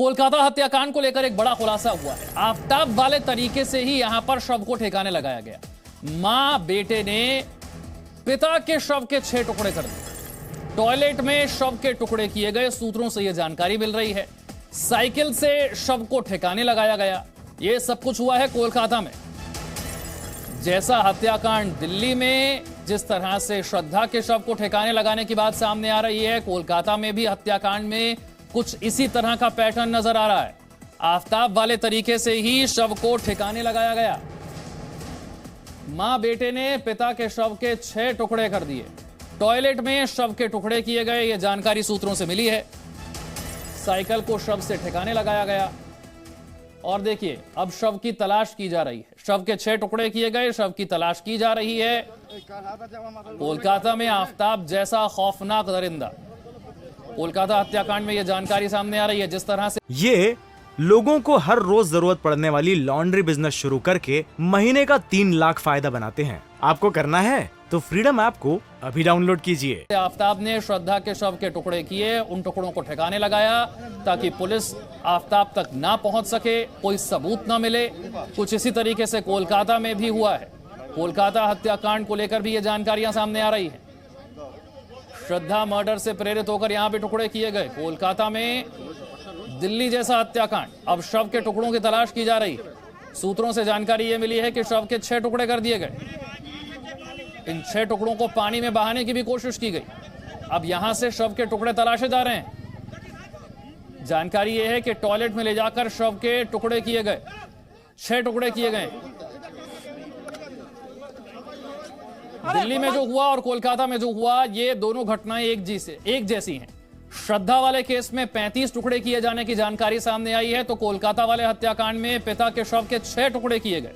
कोलकाता हत्याकांड को लेकर एक बड़ा खुलासा हुआ है। आफताब वाले तरीके से ही यहां पर शव को ठिकाने लगाया गया। मां बेटे ने पिता के शव के 6 टुकड़े कर दिए। टॉयलेट में शव के टुकड़े किए गए, सूत्रों से यह जानकारी मिल रही है। साइकिल से शव को ठिकाने लगाया गया। यह सब कुछ हुआ है कोलकाता में। जैसा हत्याकांड दिल्ली में जिस तरह से श्रद्धा के शव को ठिकाने लगाने की बात सामने आ रही है, कोलकाता में भी हत्याकांड में कुछ इसी तरह का पैटर्न नजर आ रहा है। आफताब वाले तरीके से ही शव को ठिकाने लगाया गया। मां बेटे ने पिता के शव के 6 टुकड़े कर दिए। टॉयलेट में शव के टुकड़े किए गए, यह जानकारी सूत्रों से मिली है। साइकिल को शव से ठिकाने लगाया गया और देखिए अब शव की तलाश की जा रही है। शव के 6 टुकड़े किए गए, शव की तलाश की जा रही है। कोलकाता में आफताब जैसा खौफनाक दरिंदा। कोलकाता हत्याकांड में यह जानकारी सामने आ रही है। जिस तरह से ये लोगों को हर रोज जरूरत पड़ने वाली लॉन्ड्री बिजनेस शुरू करके महीने का 3 लाख फायदा बनाते हैं। आपको करना है तो फ्रीडम ऐप को अभी डाउनलोड कीजिए। आफताब ने श्रद्धा के शव के टुकड़े किए, उन टुकड़ों को ठिकाने लगाया ताकि पुलिस आफताब तक ना पहुंच सके, कोई सबूत ना मिले। कुछ इसी तरीके से कोलकाता में भी हुआ है। कोलकाता हत्याकांड को लेकर भी ये जानकारियां सामने आ रही हैं। श्रद्धा मर्डर से प्रेरित होकर यहां भी टुकड़े किए गए। कोलकाता में दिल्ली जैसा हत्याकांड, अब शव के टुकड़ों की तलाश की जा रही है। सूत्रों से जानकारी यह मिली है कि शव के 6 टुकड़े कर दिए गए। इन 6 टुकड़ों को पानी में बहाने की भी कोशिश की गई। अब यहां से शव के टुकड़े तलाशे जा रहे हैं। जानकारी यह है कि टॉयलेट में ले जाकर शव के टुकड़े किए गए। 6 टुकड़े किए गए। दिल्ली में जो हुआ और कोलकाता में जो हुआ, ये दोनों घटनाएं एक जैसी हैं। श्रद्धा वाले केस में 35 टुकड़े किए जाने की जानकारी सामने आई है, तो कोलकाता वाले हत्याकांड में पिता के शव के 6 टुकड़े किए गए।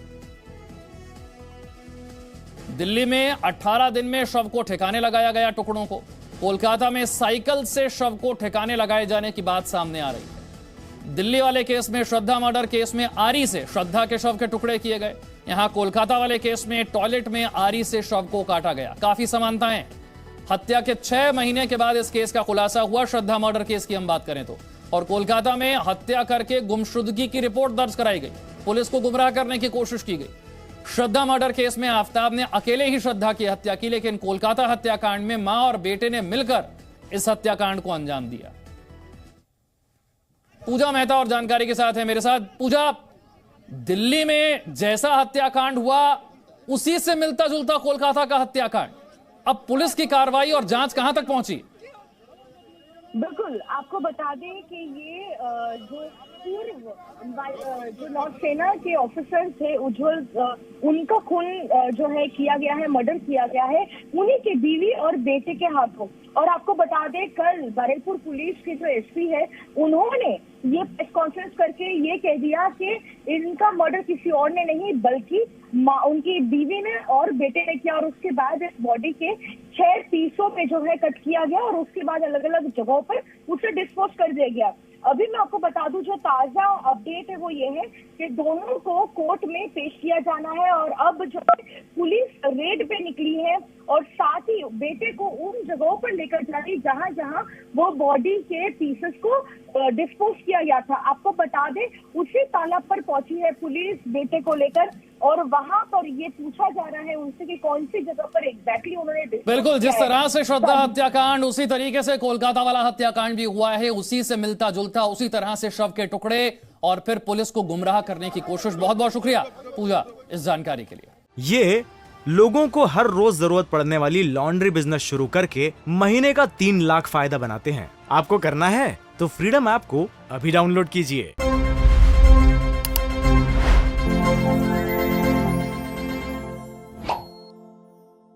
दिल्ली में 18 दिन में शव को ठिकाने लगाया गया टुकड़ों को। कोलकाता में साइकिल से शव को ठिकाने लगाए जाने की बात सामने आ रही है। दिल्ली वाले केस में, श्रद्धा मर्डर केस में आरी से श्रद्धा के शव के टुकड़े किए गए। यहां कोलकाता वाले केस में टॉयलेट में आरी से शव को काटा गया। काफी समानताएं। हत्या के 6 महीने के बाद इस केस का खुलासा हुआ। श्रद्धा मर्डर केस की हम बात करें तो, और कोलकाता में हत्या करके गुमशुदगी की रिपोर्ट दर्ज कराई गई। पुलिस को गुमराह करने की कोशिश की गई। श्रद्धा मर्डर केस में आफताब ने अकेले ही श्रद्धा की हत्या की, लेकिन कोलकाता हत्याकांड में मां और बेटे ने मिलकर इस हत्याकांड को अंजाम दिया। पूजा मेहता और जानकारी के साथ है मेरे साथ। पूजा, दिल्ली में जैसा हत्याकांड हुआ उसी से मिलता जुलता कोलकाता का हत्याकांड। अब पुलिस की कार्रवाई और जांच कहां तक पहुंची? बिल्कुल, आपको बता दें कि ये जो पूर्व जो नौसेना के ऑफिसर थे उज्जवल, उनका खून जो है किया गया है, मर्डर किया गया है उन्हीं के बीवी और बेटे के हाथों। और आपको बता दें, कल बरेलपुर पुलिस के जो एसपी है, उन्होंने ये प्रेस कॉन्फ्रेंस करके ये कह दिया कि इनका मर्डर किसी और ने नहीं बल्कि उनकी बीवी ने और बेटे ने किया। और उसके बाद इस बॉडी के 6 पीसों पे जो है कट किया गया और उसके बाद अलग अलग जगहों पर उसे डिस्पोज कर दिया गया। अभी मैं आपको बता दूं, जो ताजा अपडेट है वो ये है कि दोनों को कोर्ट में पेश किया जाना है। और अब जो पुलिस रेड पे निकली है और साथ ही बेटे को उन जगहों पर लेकर जा रही जहां जहां वो बॉडी के पीसेस को डिस्पोज किया गया था। आपको बता दें, उसी तालाब पर पहुंची है पुलिस बेटे को लेकर और वहां पर ये पूछा जा रहा है उनसे कि कौन सी जगह पर एग्जैक्टली उन्होंने। बिल्कुल, जिस तरह से श्रद्धा हत्याकांड, उसी तरीके से कोलकाता वाला हत्याकांड भी हुआ है। उसी से मिलता जुलता, उसी तरह से शव के टुकड़े और फिर पुलिस को गुमराह करने की कोशिश। बहुत बहुत शुक्रिया पूजा इस जानकारी के लिए। ये लोगों को हर रोज जरूरत पड़ने वाली लॉन्ड्री बिजनेस शुरू करके महीने का 3 लाख फायदा बनाते हैं। आपको करना है तो फ्रीडम ऐप को अभी डाउनलोड कीजिए।